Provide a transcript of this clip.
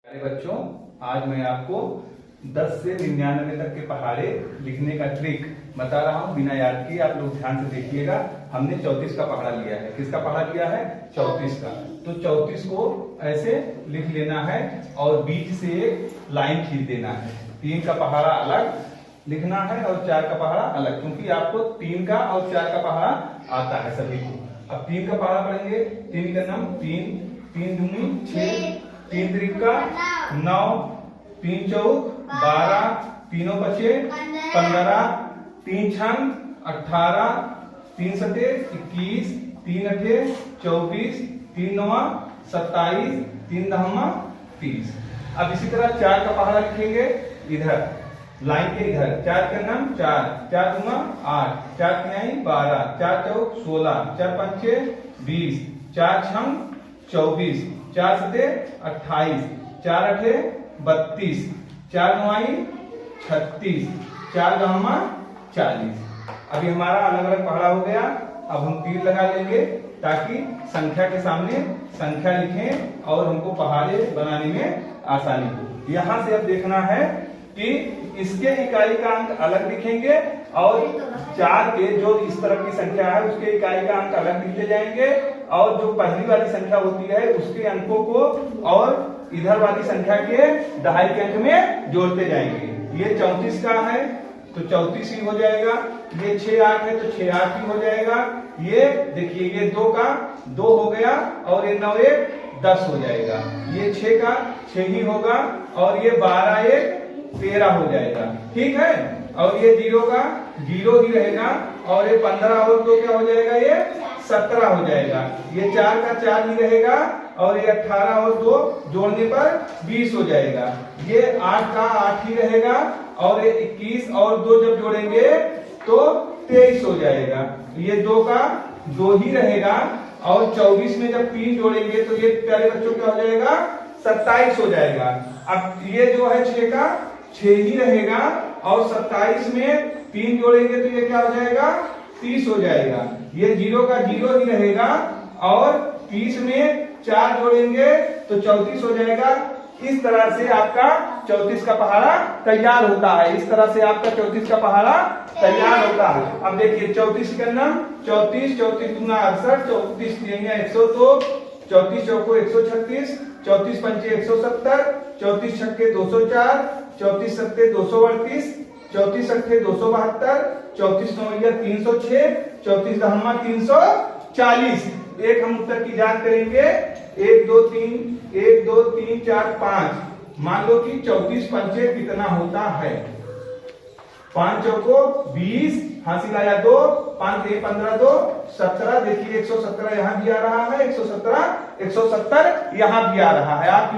प्यारे बच्चों, आज मैं आपको 10 से 99 तक के पहाड़े लिखने का ट्रिक बता रहा हूँ बिना याद किए। आप लोग ध्यान से देखिएगा। हमने 34 का पहाड़ा लिया है। किसका पहाड़ा लिया है? 34 का। तो 34 को ऐसे लिख लेना है और बीच से एक लाइन खींच देना है। 3 का पहाड़ा अलग लिखना है और 4 का पहाड़ा अलग, क्योंकि आपको 3 का और 4 का पहाड़ा आता है सभी को। अब 3 का पहाड़ा पढ़ेंगे। 3 का नाम 3, 3 दूनी 6, 3 त्रिका 9, 3 चौक 12, 3 बचे 15, 3 छंग 18, 3 सते 21, 3 अठे 24, 3 नवा 27, 3 दहमा 30। अब इसी तरह 4 का पहाड़ा लिखेंगे इधर लाइन के इधर। 4 का नाम 4, 4 दूना 8, 4 तिहाई 12, 4 चौक 16, 4 पंचे 20, 4 छंग 24, 4 सते 28, 4 अठे 32, 4 नवाई 36, 4 दहमा 40। अभी हमारा अलग अलग पहाड़ा हो गया। अब हम तीर लगा लेंगे ताकि संख्या के सामने संख्या लिखें और हमको पहाड़े बनाने में आसानी हो। यहाँ से अब देखना है कि इसके इकाई का अंक अलग लिखेंगे और 4 के जो इस तरफ की संख्या है उसके इकाई का अंक अलग लिखे जाएंगे, और जो पहली वाली संख्या होती है उसके अंकों को और इधर वाली संख्या के दहाई के अंक में जोड़ते जाएंगे। ये 34 का है तो 34 ही हो जाएगा। ये 6 8 है तो 6 8 ही हो जाएगा। ये देखिए, ये 2 का 2 हो गया और ये 9 1 10 हो जाएगा। ये 6 का 6 ही होगा और ये 12 1 13 हो जाएगा। ठीक है। और ये 0 का 0 ही रहेगा और ये 15 और 2 क्या हो जाएगा? ये 17 हो जाएगा। ये 4 का 4 ही रहेगा और ये 18 और 2 जोड़ने पर 20 हो जाएगा। ये 8 का 8 ही रहेगा और ये 21 और 2 जब जोड़ेंगे तो 23 हो जाएगा। ये 2 का 2 ही रहेगा और 24 में जब 3 जोड़ेंगे तो ये प्यारे बच्चों क्या हो जाएगा? 27 हो जाएगा। अब ये जो है 6 का 6 ही रहेगा और 27 में 3 जोड़ेंगे तो ये क्या हो जाएगा? 30 हो जाएगा। ये 0 का 0 ही रहेगा और 30 में 4 जोड़ेंगे तो 34 हो जाएगा। इस तरह से आपका 34 का पहाड़ा तैयार होता है। इस तरह से आपका 34 का पहाड़ा तैयार होता है। अब देखिए 34 का नाम 34, 34 दूना 68, 34 तिहैया 102, 34 चौको 136, 34 पंचे 170, 34 छक्के 204, 34 सत्ते 238, 34 अट्ठे 272, 34 नौया 306, 34 दहमा 340। एक हम उत्तर की जांच करेंगे। 1 2 3 1 2 3 4 5। मान लो कि 34 पंचे कितना होता है? 5 चौको 20, हासिल आया 2, 5 15 2 17। देखिए 117 यहाँ भी आ रहा है, 117 170 यहाँ भी आ रहा है। आप